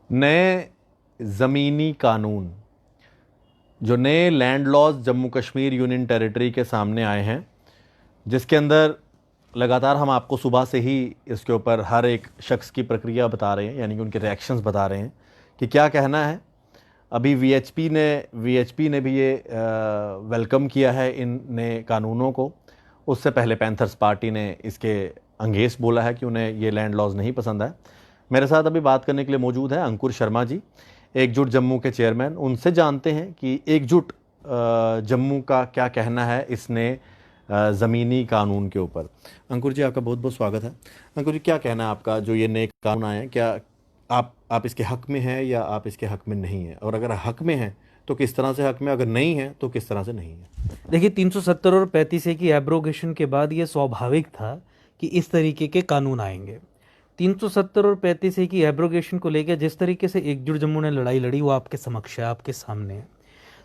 नए ज़मीनी कानून, जो नए land laws Jammu Kashmir union territory के सामने आए हैं, जिसके अंदर लगातार हम आपको सुबह से ही इसके ऊपर हर एक शख्स की प्रक्रिया बता रहे हैं, यानी कि उनके रिएक्शंस बता रहे हैं कि क्या कहना है। अभी वीएचपी ने भी ये वेलकम किया है इन नए कानूनों को। उससे पहले पैंथर्स पार्टी ने इसके अंगेंस्ट बोला है कि उन्हें ये लैंड लॉज नहीं पसंद है। मेरे साथ अभी बात करने के लिए मौजूद है अंकुर शर्मा जी, एकजुट जम्मू के चेयरमैन। उनसे जानते हैं कि एकजुट जम्मू का क्या कहना है इस नए ज़मीनी कानून के ऊपर। अंकुर जी, आपका बहुत बहुत स्वागत है। अंकुर जी, क्या कहना है आपका, जो ये नए कानून आए हैं, क्या आप इसके हक में हैं या आप इसके हक में नहीं हैं? और अगर हक में हैं तो किस तरह से हक में, अगर नहीं है तो किस तरह से नहीं है? देखिए, 370 और 35A की एब्रोगेशन के बाद ये स्वाभाविक था कि इस तरीके के कानून आएंगे। 370 और 35A की एब्रोगेशन को लेकर जिस तरीके से एकजुट जम्मू ने लड़ाई लड़ी वो आपके समक्ष है, आपके सामने है।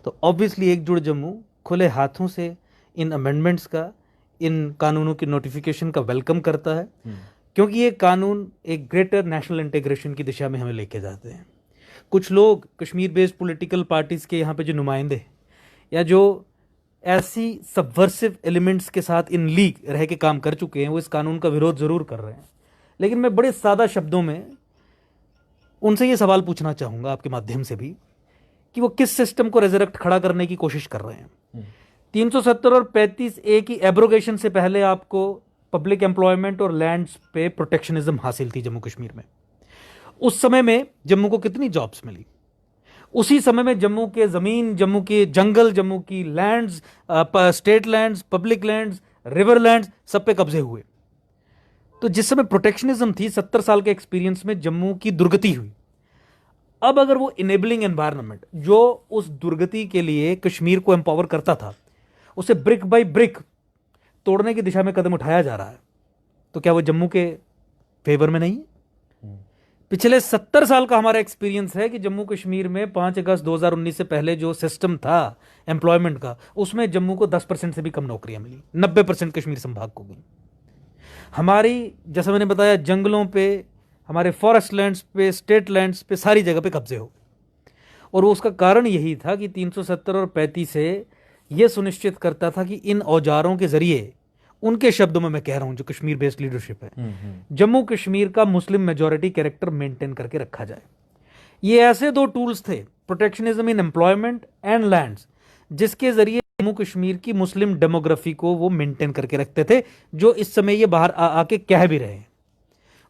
तो ऑब्वियसली एकजुट जम्मू खुले हाथों से इन अमेंडमेंट्स का, इन कानूनों की नोटिफिकेशन का वेलकम करता है, क्योंकि ये कानून एक ग्रेटर नेशनल इंटीग्रेशन की दिशा में हमें लेके जाते हैं। कुछ लोग कश्मीर बेस्ड पॉलिटिकल पार्टीज़ के यहाँ पे जो नुमाइंदे या जो ऐसी सबवर्सिव एलिमेंट्स के साथ इन लीग रह के काम कर चुके हैं, वो इस कानून का विरोध ज़रूर कर रहे हैं। लेकिन मैं बड़े सादा शब्दों में उनसे ये सवाल पूछना चाहूँगा आपके माध्यम से भी कि वो किस सिस्टम को रेजरेक्ट खड़ा करने की कोशिश कर रहे हैं। 370 और 35A की एब्रोगेशन से पहले आपको पब्लिक एम्प्लॉयमेंट और लैंड्स पे प्रोटेक्शनिज्म हासिल थी जम्मू कश्मीर में। उस समय में जम्मू को कितनी जॉब्स मिली? उसी समय में जम्मू के ज़मीन, जम्मू के जंगल, जम्मू की lands, state lands, public lands, river lands, सब पे कब्जे हुए। तो जिस समय प्रोटेक्शनिज्म थी, 70 साल के एक्सपीरियंस में जम्मू की दुर्गति हुई। अब अगर वो इनेबलिंग एनवायरनमेंट जो उस दुर्गति के लिए कश्मीर को एम्पावर करता था, उसे ब्रिक बाय ब्रिक तोड़ने की दिशा में कदम उठाया जा रहा है, तो क्या वो जम्मू के फेवर में नहीं है? पिछले 70 साल का हमारा एक्सपीरियंस है कि जम्मू कश्मीर में 5 अगस्त 2019 से पहले जो सिस्टम था एम्प्लॉयमेंट का, उसमें जम्मू को 10% से भी कम नौकरियां मिली, 90% कश्मीर संभाग को गई। हमारी, जैसा मैंने बताया, जंगलों पे, हमारे फॉरेस्ट लैंड्स पे, स्टेट लैंड्स पे, सारी जगह पे कब्जे हो। और उसका कारण यही था कि 370 और 35 से यह सुनिश्चित करता था कि इन औजारों के जरिए, उनके शब्दों में मैं कह रहा हूं, जो कश्मीर बेस्ड लीडरशिप है, जम्मू कश्मीर का मुस्लिम मेजॉरिटी कैरेक्टर मेंटेन करके रखा जाए। ये ऐसे दो टूल्स थे, protectionism in employment and lands, जिसके जरिए जम्मू कश्मीर की मुस्लिम डेमोग्राफी को वो मेंटेन करके रखते थे, जो इस समय ये बाहर आके कह भी रहे हैं।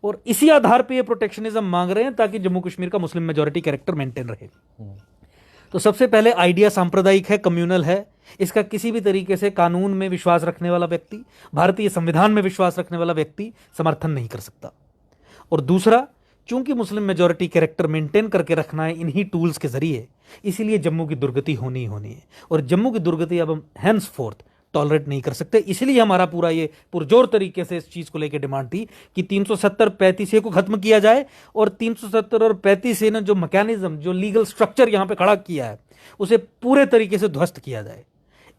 और इसी आधार पे ये प्रोटेक्शनिज्म मांग रहे हैं ताकि जम्मू कश्मीर का मुस्लिम मेजॉरिटी कैरेक्टर मेंटेन रहे। तो सबसे पहले आइडिया सांप्रदायिक है, कम्युनल है। इसका किसी भी तरीके से कानून में विश्वास रखने वाला व्यक्ति, भारतीय संविधान में विश्वास रखने वाला व्यक्ति समर्थन नहीं कर सकता। और दूसरा, चूंकि मुस्लिम मेजॉरिटी कैरेक्टर मेंटेन करके रखना है इन्हीं टूल्स के जरिए, इसीलिए जम्मू की दुर्गति होनी ही होनी है। और जम्मू की दुर्गति अब हम हैंड्स फोर्थ टॉलरेट नहीं कर सकते। इसलिए हमारा पूरा ये पुरजोर तरीके से इस चीज को लेकर डिमांड थी कि 370-35A को खत्म किया जाए, और 370 और 35A ने जो मैकेनिज्म, जो लीगल स्ट्रक्चर यहां पे खड़ा किया है, उसे पूरे तरीके से ध्वस्त किया जाए।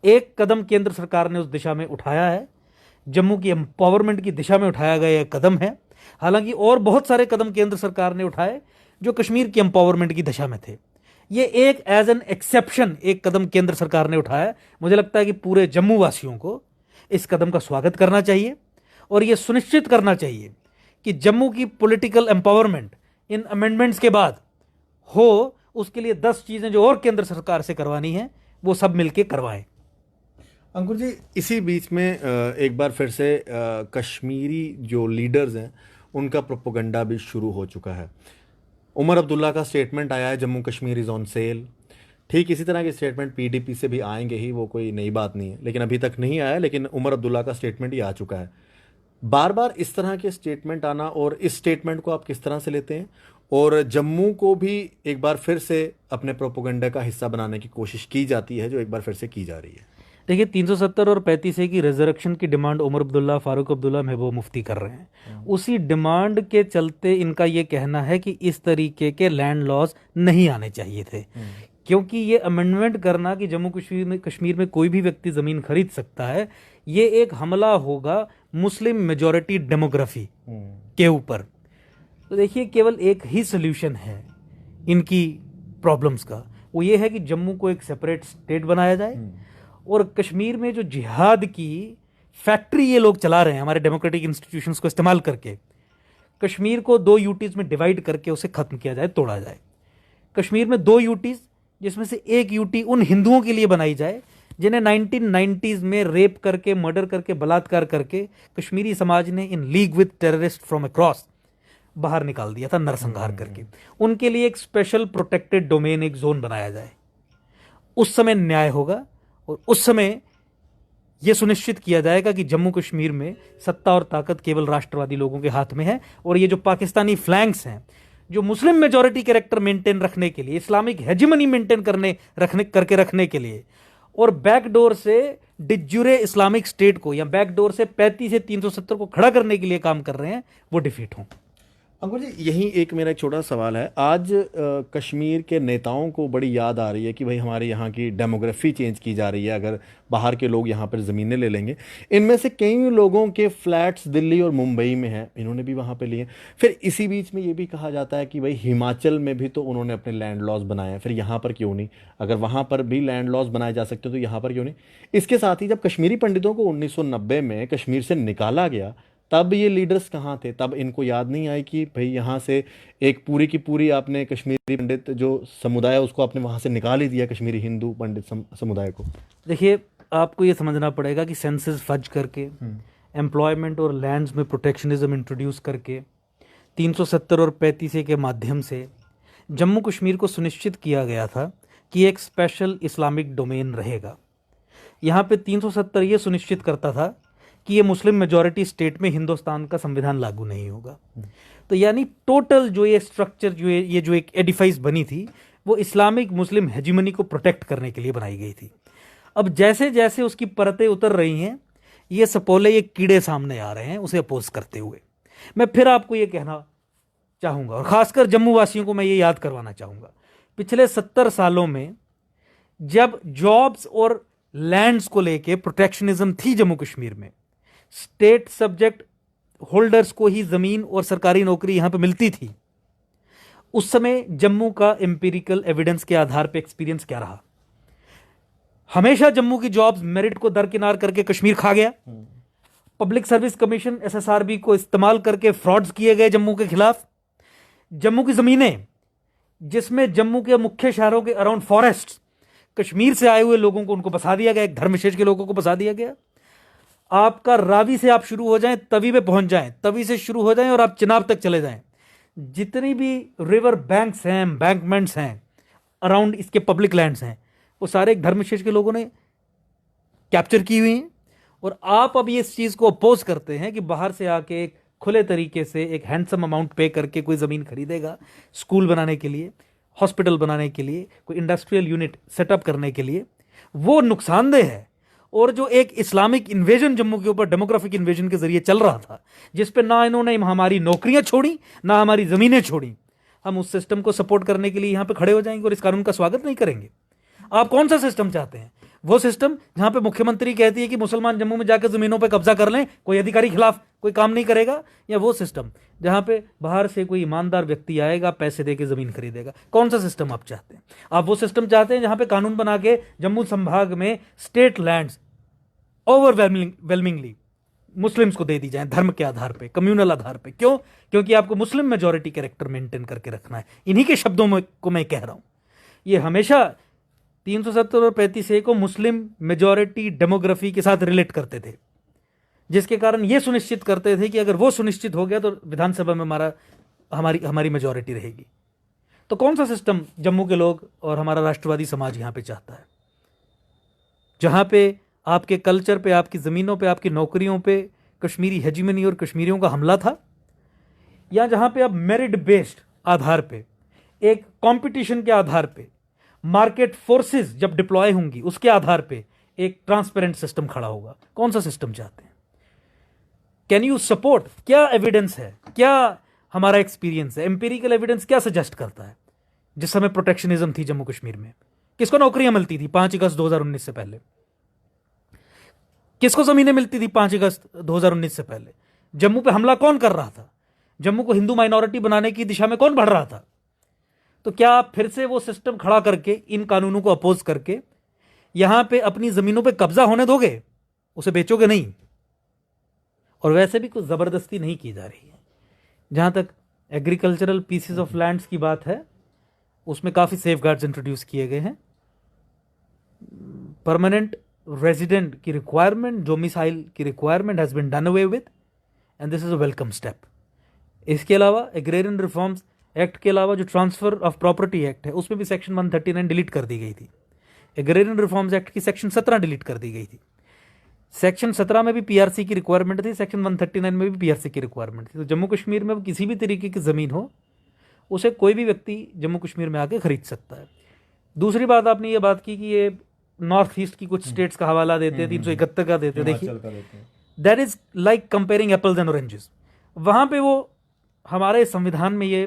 एक कदम केंद्र सरकार ने उस दिशा में उठाया है, जम्मू की एम्पावरमेंट की दिशा में उठाया गया एक कदम है। हालांकि और बहुत सारे कदम केंद्र सरकार ने उठाए जो कश्मीर की एम्पावरमेंट की दिशा में थे। ये एक एज एन एक्सेप्शन एक कदम केंद्र सरकार ने उठाया। मुझे लगता है कि पूरे जम्मू वासियों को इस कदम का स्वागत करना चाहिए, और यह सुनिश्चित करना चाहिए कि जम्मू की पॉलिटिकल एम्पावरमेंट इन अमेंडमेंट्स के बाद हो। उसके लिए 10 चीजें जो और केंद्र सरकार से करवानी है, वो सब मिलकर करवाएं। अंकुर जी, इसी बीच में एक बार फिर से कश्मीरी जो लीडर्स हैं उनका प्रोपोगंडा भी शुरू हो चुका है। उमर अब्दुल्ला का स्टेटमेंट आया है, Jammu Kashmir is on sale. ठीक इसी तरह के स्टेटमेंट पीडीपी से भी आएंगे ही, वो कोई नई बात नहीं है, लेकिन अभी तक नहीं आया। लेकिन उमर अब्दुल्ला का स्टेटमेंट ही आ चुका है। बार बार इस तरह के स्टेटमेंट आना, और इस स्टेटमेंट को आप किस तरह से लेते हैं? और जम्मू को भी एक बार फिर से अपने प्रोपोगंडा का हिस्सा बनाने की कोशिश की जाती है, जो एक बार फिर से की जा रही है। देखिए, 370 और 35A की रिजर्वेशन की डिमांड उमर अब्दुल्ला, फारूक अब्दुल्ला, महबूब मुफ्ती कर रहे हैं। उसी डिमांड के चलते इनका ये कहना है कि इस तरीके के लैंड लॉज नहीं आने चाहिए थे, क्योंकि ये अमेंडमेंट करना कि जम्मू कश्मीर में कोई भी व्यक्ति ज़मीन खरीद सकता है, ये एक हमला होगा मुस्लिम मेजॉरिटी डेमोग्राफी के ऊपर। तो देखिए, केवल एक ही सोल्यूशन है इनकी प्रॉब्लम्स का, वो ये है कि जम्मू को एक सेपरेट स्टेट बनाया जाए और कश्मीर में जो जिहाद की फैक्ट्री ये लोग चला रहे हैं हमारे डेमोक्रेटिक इंस्टीट्यूशंस को इस्तेमाल करके, कश्मीर को 2 यूटीज में डिवाइड करके उसे खत्म किया जाए, तोड़ा जाए। कश्मीर में 2 यूटीज, जिसमें से एक यूटी उन हिंदुओं के लिए बनाई जाए जिन्हें 1990s में रेप करके, मर्डर करके, बलात्कार करके कश्मीरी समाज ने इन league with terrorist from across बाहर निकाल दिया था, नरसंहार करके। उनके लिए एक स्पेशल प्रोटेक्टेड डोमेन, एक जोन बनाया जाए। उस समय न्याय होगा और उस समय यह सुनिश्चित किया जाएगा कि जम्मू कश्मीर में सत्ता और ताकत केवल राष्ट्रवादी लोगों के हाथ में है, और ये जो पाकिस्तानी फ्लैंक्स हैं, जो मुस्लिम मेजॉरिटी कैरेक्टर मेंटेन रखने के लिए, इस्लामिक हेजिमनी मेंटेन रखने के लिए, और बैकडोर से डिज्यूरे इस्लामिक स्टेट को या बैकडोर से 35 से 370 को खड़ा करने के लिए काम कर रहे हैं, वो डिफीट हों। अंकुर जी, यही एक मेरा एक छोटा सवाल है। आज कश्मीर के नेताओं को बड़ी याद आ रही है कि भाई हमारे यहाँ की डेमोग्राफी चेंज की जा रही है, अगर बाहर के लोग यहाँ पर ज़मीनें ले लेंगे। इनमें से कई लोगों के फ्लैट्स दिल्ली और मुंबई में हैं, इन्होंने भी वहाँ पे लिए। फिर इसी बीच में ये भी कहा जाता है कि भाई हिमाचल में भी तो उन्होंने अपने लैंड लॉज बनाए हैं, फिर यहाँ पर क्यों नहीं? अगर वहाँ पर भी लैंड लॉज बनाए जा सकते तो यहाँ पर क्यों नहीं? इसके साथ ही जब कश्मीरी पंडितों को 1990 में कश्मीर से निकाला गया, तब ये लीडर्स कहाँ थे? तब इनको याद नहीं आई कि भाई यहाँ से एक पूरी की पूरी आपने कश्मीरी पंडित जो समुदाय है उसको आपने वहाँ से निकाल ही दिया, कश्मीरी हिंदू पंडित समुदाय को। देखिए, आपको ये समझना पड़ेगा कि सेंसस फज करके, एम्प्लॉयमेंट और लैंड्स में प्रोटेक्शनिज्म इंट्रोड्यूस करके, 370 और 35A के माध्यम से जम्मू कश्मीर को सुनिश्चित किया गया था कि एक स्पेशल इस्लामिक डोमेन रहेगा। यहाँ पे 370 ये सुनिश्चित करता था कि ये मुस्लिम मेजॉरिटी स्टेट में हिंदुस्तान का संविधान लागू नहीं होगा। तो यानी टोटल जो ये स्ट्रक्चर, जो एक एडिफाइस बनी थी, वो इस्लामिक मुस्लिम हेजिमनी को प्रोटेक्ट करने के लिए बनाई गई थी। अब जैसे जैसे उसकी परतें उतर रही हैं, ये सपोले, ये कीड़े सामने आ रहे हैं उसे अपोज करते हुए। मैं फिर आपको ये कहना चाहूँगा, और ख़ासकर जम्मू वासियों को मैं ये याद करवाना चाहूँगा, पिछले 70 सालों में जब जॉब्स और लैंड्स को लेके प्रोटेक्शनिज्म थी जम्मू कश्मीर में, स्टेट सब्जेक्ट होल्डर्स को ही ज़मीन और सरकारी नौकरी यहाँ पे मिलती थी, उस समय जम्मू का एम्पिरिकल एविडेंस के आधार पे एक्सपीरियंस क्या रहा? हमेशा जम्मू की जॉब्स मेरिट को दरकिनार करके कश्मीर खा गया। पब्लिक सर्विस कमीशन SSRB को इस्तेमाल करके फ्रॉड्स किए गए जम्मू के खिलाफ। जम्मू की ज़मीनें, जिसमें जम्मू के मुख्य शहरों के अराउंड फॉरेस्ट, कश्मीर से आए हुए लोगों को उनको बसा दिया गया, एक धर्म विशेष के लोगों को बसा दिया गया। आपका रावी से आप शुरू हो जाएं, तवी पे पहुंच जाएं, तवी से शुरू हो जाएं और आप चिनाब तक चले जाएं, जितनी भी रिवर बैंक्स हैं, एम्बैंकमेंट्स हैं, अराउंड इसके पब्लिक लैंड्स हैं, वो सारे एक धर्म विशेष के लोगों ने कैप्चर की हुई हैं। और आप अब ये इस चीज़ को अपोज करते हैं कि बाहर से आके एक खुले तरीके से एक हैंडसम अमाउंट पे करके कोई ज़मीन खरीदेगा स्कूल बनाने के लिए, हॉस्पिटल बनाने के लिए, कोई इंडस्ट्रियल यूनिट सेटअप करने के लिए। वो नुकसानदेह है। और जो एक इस्लामिक इन्वेजन जम्मू के ऊपर डेमोग्राफिक इन्वेजन के जरिए चल रहा था, जिस पे ना इन्होंने हमारी नौकरियां छोड़ी, ना हमारी ज़मीनें छोड़ी, हम उस सिस्टम को सपोर्ट करने के लिए यहाँ पे खड़े हो जाएंगे और इस कानून का स्वागत नहीं करेंगे। आप कौन सा सिस्टम चाहते हैं? वो सिस्टम जहां पे मुख्यमंत्री कहती है कि मुसलमान जम्मू में जाकर जमीनों पे कब्जा कर लें, कोई अधिकारी खिलाफ कोई काम नहीं करेगा? या वो सिस्टम जहां पे बाहर से कोई ईमानदार व्यक्ति आएगा, पैसे देके जमीन खरीदेगा? कौन सा सिस्टम आप चाहते हैं? आप वो सिस्टम चाहते हैं जहां पे कानून बना के जम्मू संभाग में स्टेट लैंड्स ओवरवेलमिंगली मुस्लिम्स को दे दी जाए, धर्म के आधार पे, कम्युनल आधार पे। क्यों? क्योंकि आपको मुस्लिम मेजॉरिटी कैरेक्टर मेंटेन करके रखना है। इन्हीं के शब्दों में को मैं कह रहा हूं। ये हमेशा 370 और 35A को मुस्लिम मेजॉरिटी डेमोग्राफी के साथ रिलेट करते थे, जिसके कारण ये सुनिश्चित करते थे कि अगर वो सुनिश्चित हो गया तो विधानसभा में हमारी मेजॉरिटी रहेगी। तो कौन सा सिस्टम जम्मू के लोग और हमारा राष्ट्रवादी समाज यहां पे चाहता है? जहां पे आपके कल्चर पे, आपकी ज़मीनों पे, आपकी नौकरियों पे कश्मीरी हेजिमनी और कश्मीरियों का हमला था, या जहां पे अब मेरिट बेस्ड आधार पे, एक कंपटीशन के आधार पे, मार्केट फोर्सेस जब डिप्लॉय होंगी उसके आधार पे एक ट्रांसपेरेंट सिस्टम खड़ा होगा? कौन सा सिस्टम चाहते हैं? Can you support? क्या एविडेंस है, क्या हमारा एक्सपीरियंस है, एम्पिरिकल एविडेंस क्या सजेस्ट करता है? जिस समय प्रोटेक्शनिज्म थी जम्मू कश्मीर में, किसको नौकरियां मिलती थी 5 अगस्त 2019 से पहले? किसको जमीनें मिलती थी 5 अगस्त 2019 से पहले? जम्मू पे हमला कौन कर रहा था? जम्मू को हिंदू माइनॉरिटी बनाने की दिशा में कौन बढ़ रहा था? तो क्या आप फिर से वो सिस्टम खड़ा करके इन कानूनों को अपोज करके यहां पे अपनी जमीनों पे कब्जा होने दोगे? उसे बेचोगे नहीं। और वैसे भी कुछ जबरदस्ती नहीं की जा रही है। जहां तक एग्रीकल्चरल पीसेस ऑफ लैंड्स की बात है, उसमें काफी सेफगार्ड्स इंट्रोड्यूस किए गए हैं। परमानेंट रेजिडेंट की रिक्वायरमेंट, डोमिसाइल की requirement has been done away with, and this is a welcome step. इसके अलावा एग्रेरियन रिफॉर्म्स एक्ट के अलावा जो ट्रांसफर ऑफ प्रॉपर्टी एक्ट है, उसमें भी सेक्शन 139 डिलीट कर दी गई थी। एग्रेरियन रिफॉर्म्स एक्ट की सेक्शन 17 डिलीट कर दी गई थी। सेक्शन 17 में भी पीआरसी की रिक्वायरमेंट थी, सेक्शन 139 में भी पीआरसी की रिक्वायरमेंट थी। तो जम्मू कश्मीर में किसी भी तरीके की ज़मीन हो, उसे कोई भी व्यक्ति जम्मू कश्मीर में आके खरीद सकता है। दूसरी बात, आपने ये बात की कि ये नॉर्थ ईस्ट की कुछ स्टेट्स का हवाला देते हैं, 371 का देते हैं। देखिए, that is like comparing apples and oranges. वहां पे वो हमारे संविधान में ये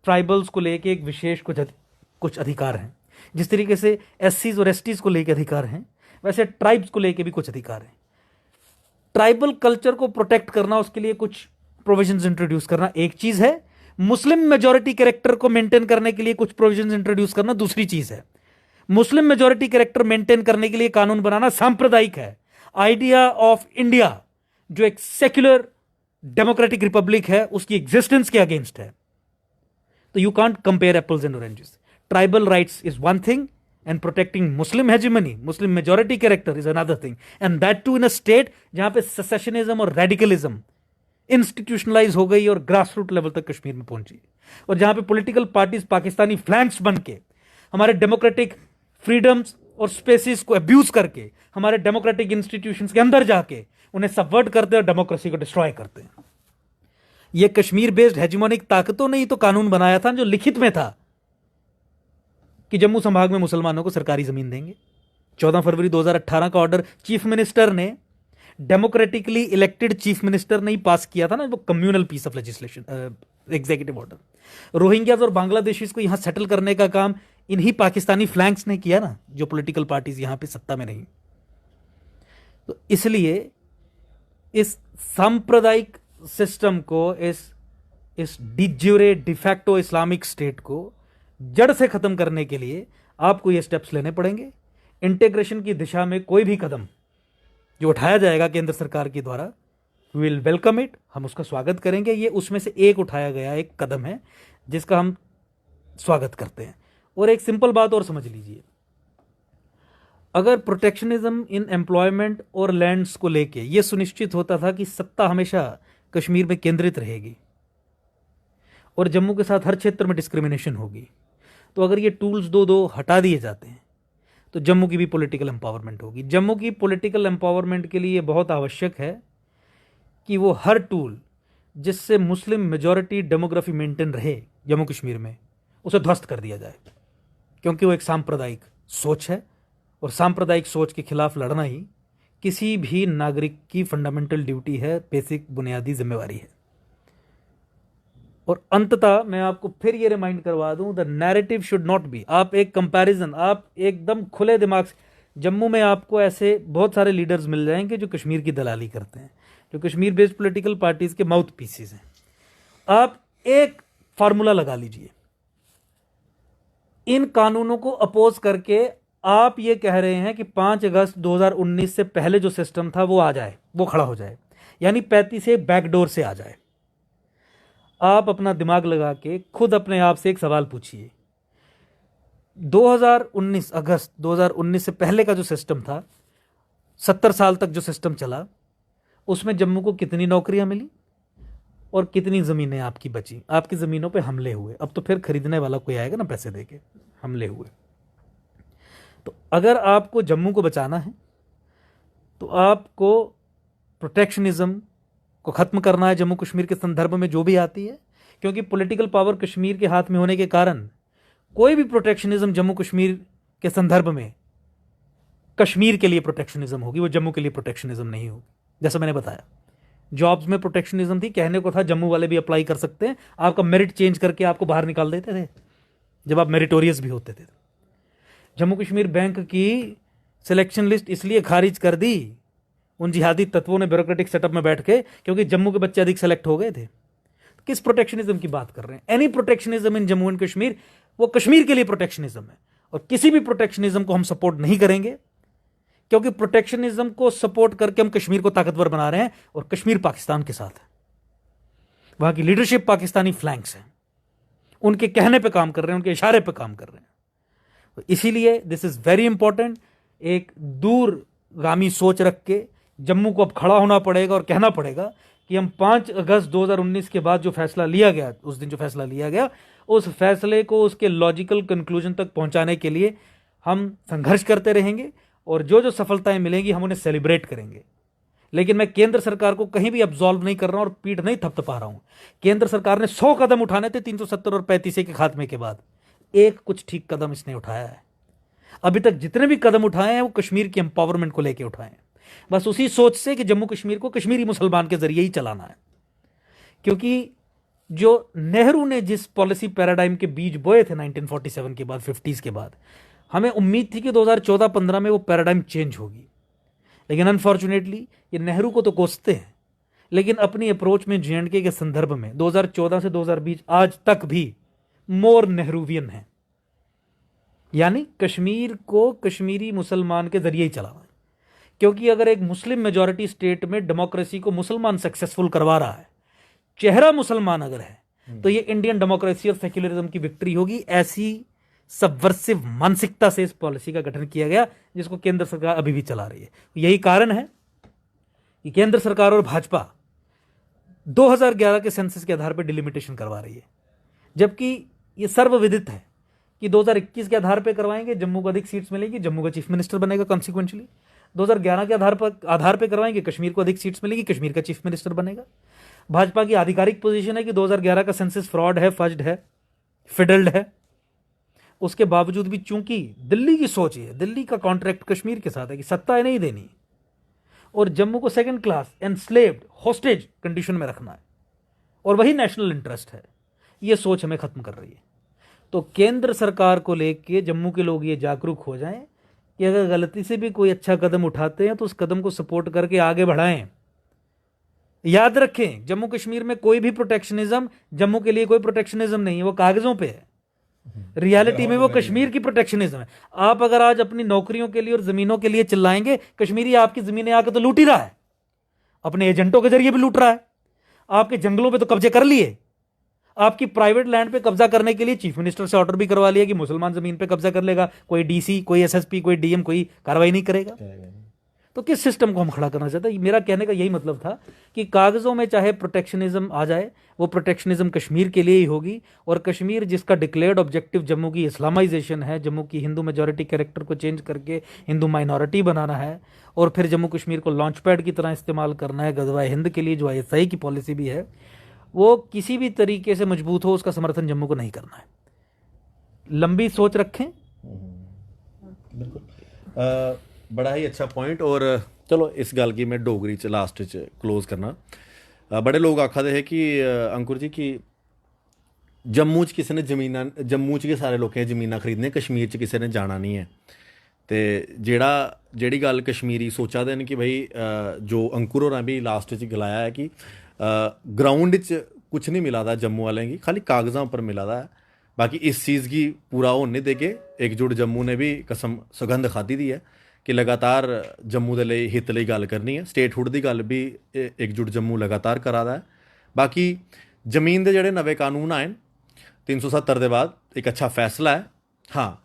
ट्राइबल्स को लेके एक विशेष कुछ अधिकार हैं। जिस तरीके से एससीज और एसटीज को लेके अधिकार हैं, वैसे ट्राइब्स को लेके भी कुछ अधिकार हैं। ट्राइबल कल्चर को प्रोटेक्ट करना, उसके लिए कुछ प्रोविजंस इंट्रोड्यूस करना एक चीज है, मुस्लिम मेजॉरिटी कैरेक्टर को मेंटेन करने के लिए कुछ प्रोविजंस इंट्रोड्यूस करना दूसरी चीज है। मुस्लिम मेजॉरिटी कैरेक्टर मेंटेन करने के लिए कानून बनाना सांप्रदायिक है। आइडिया ऑफ इंडिया, जो एक सेक्युलर डेमोक्रेटिक रिपब्लिक है, उसकी एग्जिस्टेंस के अगेंस्ट है। तो you can't compare apples and oranges. Tribal rights is one thing, and protecting Muslim hegemony, Muslim majority character is another thing, and that too in a state जहां पे secessionism और radicalism institutionalize हो गई और grassroots level तक कश्मीर में पहुंची, और जहां पे political parties पाकिस्तानी flanks बन के हमारे democratic freedoms और spaces को abuse करके हमारे democratic institutions के अंदर जाके उन्हें subvert करते और democracy को destroy करते हैं। ये कश्मीर बेस्ड हेजिमोनिक ताकतों ने ही तो कानून बनाया था जो लिखित में था कि जम्मू संभाग में मुसलमानों को सरकारी जमीन देंगे। 14 फरवरी 2018 का ऑर्डर चीफ मिनिस्टर ने, डेमोक्रेटिकली इलेक्टेड चीफ मिनिस्टर ने ही पास किया था ना, वो communal peace of legislation, executive order. Rohingyas और बांग्लादेशीज को यहां सेटल करने का काम इन्हीं पाकिस्तानी फ्लैंक्स ने किया ना, जो पॉलिटिकल पार्टीज यहां पे सत्ता में नहीं। तो इसलिए इस सांप्रदायिक सिस्टम को, इस डिज्यूरे डिफैक्टो इस्लामिक स्टेट को जड़ से खत्म करने के लिए आपको ये स्टेप्स लेने पड़ेंगे। इंटीग्रेशन की दिशा में कोई भी कदम जो उठाया जाएगा केंद्र सरकार के द्वारा, विल वेलकम इट, हम उसका स्वागत करेंगे। ये उसमें से एक उठाया गया एक कदम है जिसका हम स्वागत करते हैं। और एक सिंपल बात और समझ लीजिए, अगर प्रोटेक्शनिज्म इन एम्प्लॉयमेंट और लैंड्स को लेके ये सुनिश्चित होता था कि सत्ता हमेशा कश्मीर में केंद्रित रहेगी और जम्मू के साथ हर क्षेत्र में डिस्क्रिमिनेशन होगी, तो अगर ये टूल्स दो हटा दिए जाते हैं तो जम्मू की भी पॉलिटिकल एम्पावरमेंट होगी। जम्मू की पॉलिटिकल एम्पावरमेंट के लिए बहुत आवश्यक है कि वो हर टूल जिससे मुस्लिम मेजॉरिटी डेमोग्राफी मेंटेन रहे जम्मू कश्मीर में, उसे ध्वस्त कर दिया जाए, क्योंकि वो एक सांप्रदायिक सोच है और सांप्रदायिक सोच के खिलाफ लड़ना ही किसी भी नागरिक की फंडामेंटल ड्यूटी है, बेसिक बुनियादी जिम्मेवारी है। और अंततः मैं आपको फिर ये रिमाइंड करवा दूं, the narrative should not be, आप एक कंपैरिजन, आप एकदम खुले दिमाग से, जम्मू में आपको ऐसे बहुत saare लीडर्स मिल जाएंगे जो कश्मीर की दलाली करते हैं, जो कश्मीर बेस्ड पॉलिटिकल पार्टीज के माउथ पीसेस हैं। आप एक फार्मूला लगा लीजिए, इन कानूनों को अपोज करके आप ये कह रहे हैं कि 5 अगस्त 2019 से पहले जो सिस्टम था वो आ जाए, वो खड़ा हो जाए, यानी 35 से बैकडोर से आ जाए। आप अपना दिमाग लगा के खुद अपने आप से एक सवाल पूछिए, 2019 अगस्त 2019 से पहले का जो सिस्टम था, 70 साल तक जो सिस्टम चला, उसमें जम्मू को कितनी नौकरियां मिली और कितनी ज़मीनें आपकी बची? आपकी ज़मीनों पे हमले हुए, अब तो फिर खरीदने वाला कोई आएगा ना पैसे देके, हमले हुए। तो अगर आपको जम्मू को बचाना है तो आपको प्रोटेक्शनिज्म को ख़त्म करना है जम्मू कश्मीर के संदर्भ में जो भी आती है, क्योंकि पॉलिटिकल पावर कश्मीर के हाथ में होने के कारण कोई भी प्रोटेक्शनिज्म जम्मू कश्मीर के संदर्भ में कश्मीर के लिए प्रोटेक्शनिज्म होगी, वो जम्मू के लिए प्रोटेक्शनिज्म नहीं होगी। जैसा मैंने बताया, जॉब्स में प्रोटेक्शनिज्म थी, कहने को था जम्मू वाले भी अप्लाई कर सकते हैं, आपका मेरिट चेंज करके आपको बाहर निकाल देते थे जब आप मेरिटोरियस भी होते थे। जम्मू कश्मीर बैंक की सिलेक्शन लिस्ट इसलिए खारिज कर दी उन जिहादी तत्वों ने ब्यूरोक्रेटिक सेटअप में बैठ के, क्योंकि जम्मू के बच्चे अधिक सेलेक्ट हो गए थे। किस प्रोटेक्शनिज्म की बात कर रहे हैं? Any protectionism in Jammu and Kashmir वो कश्मीर के लिए प्रोटेक्शनिज्म है, और किसी भी प्रोटेक्शनिज्म को हम सपोर्ट नहीं करेंगे, क्योंकि प्रोटेक्शनिज्म को सपोर्ट करके हम कश्मीर को ताकतवर बना रहे हैं, और कश्मीर पाकिस्तान के साथ है, वहां की लीडरशिप पाकिस्तानी फ्लैंक्स है, उनके कहने पे काम कर रहे हैं, उनके इशारे पे काम कर रहे हैं। तो इसीलिए दिस इज वेरी इंपॉर्टेंट। एक दूरगामी सोच रख के जम्मू को अब खड़ा होना पड़ेगा और कहना पड़ेगा कि हम 5 अगस्त 2019 के बाद जो फैसला लिया गया, उस दिन जो फैसला लिया गया, उस फैसले को उसके लॉजिकल कंक्लूजन तक पहुंचाने के लिए हम संघर्ष करते रहेंगे, और जो जो सफलताएं मिलेंगी हम उन्हें सेलिब्रेट करेंगे। लेकिन मैं केंद्र सरकार को कहीं भी अब्सॉल्व नहीं कर रहा हूं और पीठ नहीं थपथपा रहा हूं। केंद्र सरकार ने 100 कदम उठाने थे 370 और 35 के खात्मे के बाद, एक कुछ ठीक कदम इसने उठाया है। अभी तक जितने भी कदम उठाए हैं वो कश्मीर की एम्पावरमेंट को लेकर उठाए हैं, बस उसी सोच से कि जम्मू कश्मीर को कश्मीरी मुसलमान के जरिए ही चलाना है। क्योंकि जो नेहरू ने जिस पॉलिसी पैराडाइम के बीज बोए थे 1947 के बाद, 50s के बाद, हमें उम्मीद थी कि 2014-15 में वो पैराडाइम चेंज होगी। लेकिन अनफॉर्चुनेटली ये नेहरू को तो कोसते हैं, लेकिन अपनी अप्रोच में J&K के संदर्भ में 2014 से 2020 आज तक भी मोर नेहरूवियन है, यानी कश्मीर को कश्मीरी मुसलमान के जरिए ही चलाना है। क्योंकि अगर एक मुस्लिम मेजॉरिटी स्टेट में डेमोक्रेसी को मुसलमान सक्सेसफुल करवा रहा है, चेहरा मुसलमान अगर है, तो ये इंडियन डेमोक्रेसी और सेक्युलरिज्म की विक्ट्री होगी। ऐसी सबवर्सिव मानसिकता से इस पॉलिसी का गठन किया गया, जिसको केंद्र सरकार अभी भी चला रही है। यही कारण है कि केंद्र सरकार और भाजपा 2011 के सेंसस के आधार पर डिलिमिटेशन करवा रही है, जबकि ये सर्वविदित है कि 2021 के आधार पर करवाएंगे, जम्मू को अधिक सीट्स मिलेगी, जम्मू का चीफ मिनिस्टर बनेगा कॉन्सिक्वेंशली। 2011 के आधार पर करवाएंगे, कश्मीर को अधिक सीट्स मिलेगी, कश्मीर का चीफ मिनिस्टर बनेगा। भाजपा की आधिकारिक पोजीशन है कि 2011 का सेंसस फ्रॉड है, फज्ड है, फिडल्ड है। उसके बावजूद भी चूंकि दिल्ली की सोच है, दिल्ली का कॉन्ट्रैक्ट कश्मीर के साथ है कि सत्ता नहीं देनी और जम्मू को second class enslaved hostage condition में रखना है, और वही नेशनल इंटरेस्ट है, ये सोच हमें खत्म कर रही है। तो केंद्र सरकार को लेके जम्मू के लोग ये जागरूक हो जाएं कि अगर गलती से भी कोई अच्छा कदम उठाते हैं तो उस कदम को सपोर्ट करके आगे बढ़ाएं। याद रखें, जम्मू कश्मीर में कोई भी प्रोटेक्शनिज्म जम्मू के लिए कोई प्रोटेक्शनिज्म नहीं है, वो कागजों पे है। रियलिटी में वो कश्मीर की प्रोटेक्शनिज्म है। आप अगर आज अपनी नौकरियों के लिए और जमीनों के लिए चिल्लाएंगे, कश्मीरी आपकी जमीनें आके तो लूट ही रहा है, अपने एजेंटों के जरिए भी लूट रहा है। आपके जंगलों पे तो कब्जे कर लिए, आपकी प्राइवेट लैंड पे कब्जा करने के लिए चीफ मिनिस्टर से ऑर्डर भी करवा लिया कि मुसलमान जमीन पे कब्जा कर लेगा, कोई डीसी, कोई एसएसपी, कोई डीएम कोई कार्रवाई नहीं करेगा। तो किस सिस्टम को हम खड़ा करना चाहते हैं? मेरा कहने का यही मतलब था कि कागजों में चाहे प्रोटेक्शनिज्म आ जाए, वो प्रोटेक्शनिज्म कश्मीर के लिए ही होगी, और कश्मीर जिसका डिक्लेयर्ड ऑब्जेक्टिव जम्मू की इस्लामाइजेशन है, जम्मू की हिंदू मेजॉरिटी कैरेक्टर को चेंज करके हिंदू माइनॉरिटी बनाना है, और फिर जम्मू कश्मीर को लॉन्च पैड की तरह इस्तेमाल करना है गज़वाए हिंद के लिए, जो ISI की पॉलिसी भी है, वो किसी भी तरीके से मजबूत हो, उसका समर्थन जम्मू को नहीं करना है। लंबी सोच रखें। बिल्कुल, बड़ा ही अच्छा पॉइंट। और चलो इस गल की मैं डोगरी च लास्ट च क्लोज करना। बड़े लोग आखा दे है कि अंकुर जी कि जम्मू च किसी ने जमीना, जम्मू च गै सारे लोकें जमीनां खरीदने, कश्मीर च किसी ने जाना नहीं है। ते जेह्ड़ी गल कश्मीरी सोचा दे न कि भाई जो अंकुर होरें भी लास्ट च गलाया है कि ग्राउंड च कुछ नहीं मिला दा जम्मू वालें गी, खाली कागज़ां उप्पर मिला दा है। बाकी इस चीज़ गी पूरा होने नहीं देगे। एकजुट जम्मू ने भी कसम सगंध खाधी दी है कि लगातार जम्मू दे लेई हित लेई गल करनी है। स्टेटहुड दी गल भी एकजुट जम्मू लगातार करा दा है। बाकी जमीन दे जेह्ड़े नवे कानून आए 370 दे बाद एक अच्छा फैसला है। हाँ,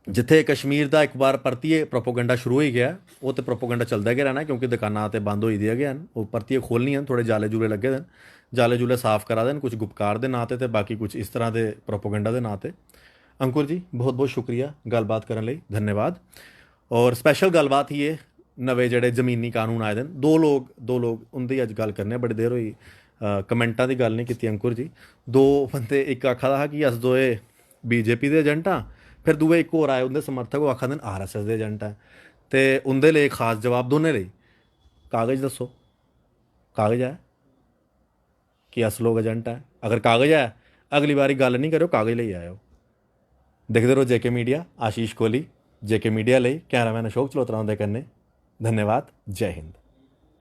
जिथे कश्मीर का एक बार परतिए प्रोपोगंडा शुरू हो गया, वो तो प्रोपोगंडा चलता गै रहना, क्योंकि दुकानां तो बंद हो दिया गया, वो परतिए खोलनियां, थोड़े जाले जूले लगे दे, जाले जूले साफ करा देन, कुछ गुपकार के नाते ते बाकी कुछ इस तरह के प्रोपोगंडा के नाते। अंकुर जी बहुत बहुत शुक्रिया गलबात करने लई, धन्यवाद। और स्पैशल गलबात ही है नवे जेह्ड़े जमीनी कानून आए दिन, दो लोग उंदी अज गल करने, बड़ी देर होई कमेंटां दी गल नहीं कीती अंकुर जी। दो बंदे, एक आखा दा हा कि अस दोए BJP दे एजेंट हाँ, फिर दूए एक होर आए उंदे समर्थक, वो आखा दे RSS दे एजेंट है। तो उंदे लिए खास जवाब दोने लिए कागज़ दसो, कागज़ है कि अस लोग एजेंट है? अगर कागज़ है अगली बारी गल नहीं करो, कागज़ लेई आयो। देखते रहो JK media, Ashish Kohli JK media ਲਈ कैमरामैन अशोक चलोत्रा दे कन्नै। धन्यवाद, जय हिंद।